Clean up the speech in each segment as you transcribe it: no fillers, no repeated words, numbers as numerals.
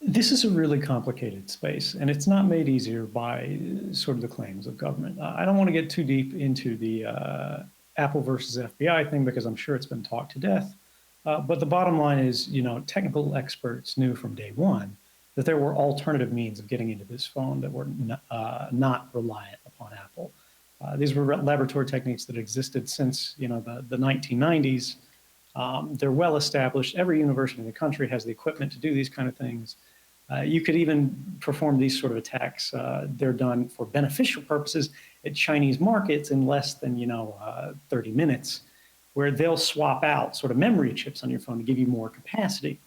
This is a really complicated space, and it's not made easier by sort of the claims of government. I don't want to get too deep into the Apple versus FBI thing because I'm sure it's been talked to death. But the bottom line is, technical experts knew from day one that there were alternative means of getting into this phone that were not reliant upon Apple. These were laboratory techniques that existed since, the 1990s. They're well established. Every university in the country has the equipment to do these kind of things. You could even perform these sort of attacks. They're done for beneficial purposes at Chinese markets in less than 30 minutes, where they'll swap out sort of memory chips on your phone to give you more capacity.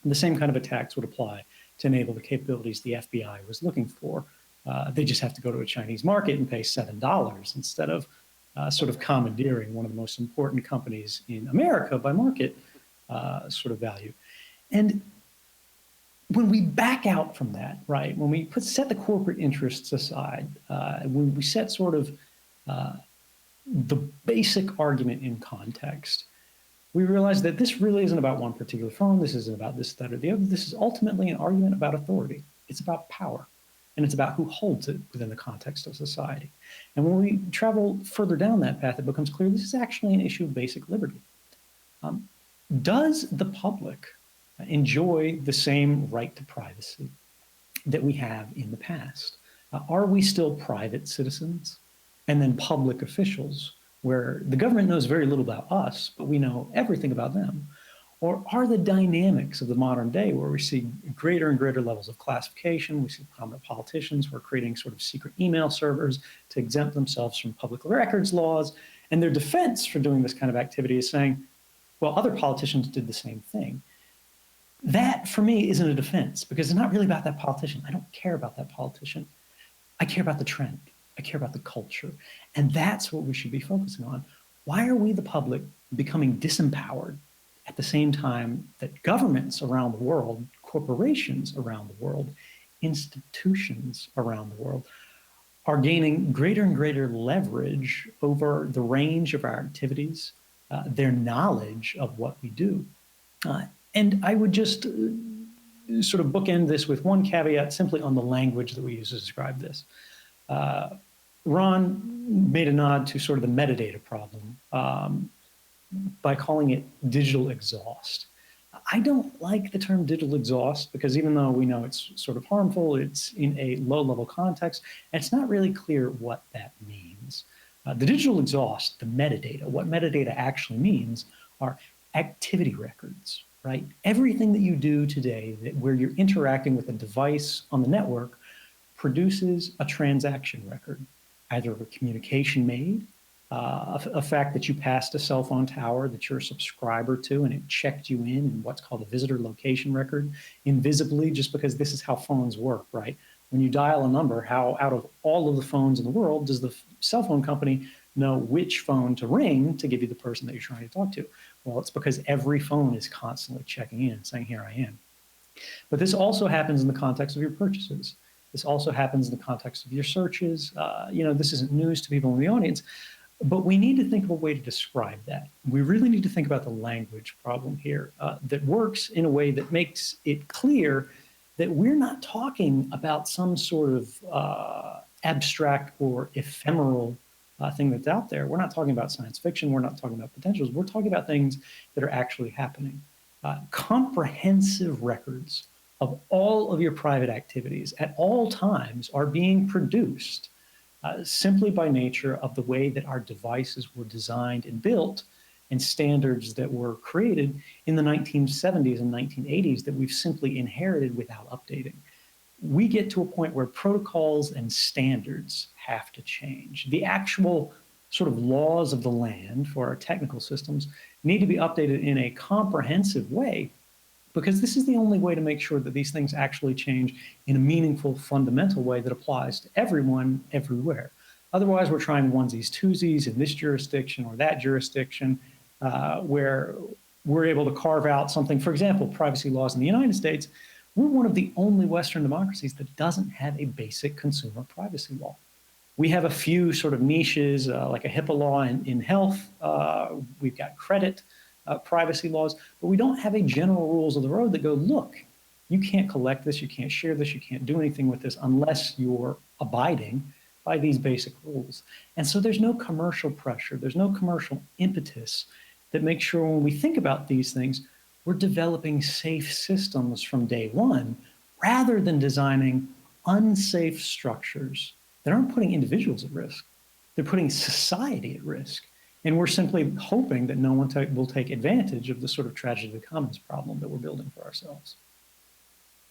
And the same kind of attacks would apply to enable the capabilities the FBI was looking for. They just have to go to a Chinese market and pay $7 instead of sort of commandeering one of the most important companies in America by market sort of value. And when we back out from that, right, when we set the corporate interests aside, when we set sort of the basic argument in context, we realize that this really isn't about one particular phone. This isn't about this, that, or the other. This is ultimately an argument about authority. It's about power, and it's about who holds it within the context of society. And when we travel further down that path, it becomes clear this is actually an issue of basic liberty. Does the public enjoy the same right to privacy that we have in the past? Are we still private citizens and then public officials where the government knows very little about us, but we know everything about them? Or are the dynamics of the modern day where we see greater and greater levels of classification, we see prominent politicians who are creating sort of secret email servers to exempt themselves from public records laws, and their defense for doing this kind of activity is saying, well, other politicians did the same thing. That, for me, isn't a defense because it's not really about that politician. I don't care about that politician. I care about the trend. I care about the culture. And that's what we should be focusing on. Why are we, the public, becoming disempowered at the same time that governments around the world, corporations around the world, institutions around the world are gaining greater and greater leverage over the range of our activities, their knowledge of what we do? And I would just sort of bookend this with one caveat simply on the language that we use to describe this. Ron made a nod to sort of the metadata problem by calling it digital exhaust. I don't like the term digital exhaust because even though we know it's sort of harmful, it's in a low-level context, and it's not really clear what that means. The digital exhaust, the metadata, what metadata actually means are activity records, right? Everything that you do today where you're interacting with a device on the network produces a transaction record, either of a communication made, a fact that you passed a cell phone tower that you're a subscriber to and it checked you in what's called a visitor location record, invisibly, just because this is how phones work, right? When you dial a number, how out of all of the phones in the world does the cell phone company know which phone to ring to give you the person that you're trying to talk to? Well, it's because every phone is constantly checking in and saying, here I am. But this also happens in the context of your purchases. This also happens in the context of your searches. This isn't news to people in the audience, but we need to think of a way to describe that. We really need to think about the language problem here that works in a way that makes it clear that we're not talking about some sort of abstract or ephemeral thing that's out there. We're not talking about science fiction. We're not talking about potentials. We're talking about things that are actually happening. Comprehensive records of all of your private activities at all times are being produced simply by nature of the way that our devices were designed and built and standards that were created in the 1970s and 1980s that we've simply inherited without updating. We get to a point where protocols and standards have to change. The actual sort of laws of the land for our technical systems need to be updated in a comprehensive way, because this is the only way to make sure that these things actually change in a meaningful, fundamental way that applies to everyone, everywhere. Otherwise, we're trying onesies, twosies in this jurisdiction or that jurisdiction, where we're able to carve out something. For example, privacy laws in the United States, we're one of the only Western democracies that doesn't have a basic consumer privacy law. We have a few sort of niches, like a HIPAA law in health. We've got credit privacy laws, but we don't have a general rules of the road that go, look, you can't collect this, you can't share this, you can't do anything with this unless you're abiding by these basic rules. And so there's no commercial pressure, there's no commercial impetus that makes sure when we think about these things, we're developing safe systems from day one rather than designing unsafe structures that aren't putting individuals at risk. They're putting society at risk. And we're simply hoping that no one will take advantage of the sort of tragedy of the commons problem that we're building for ourselves.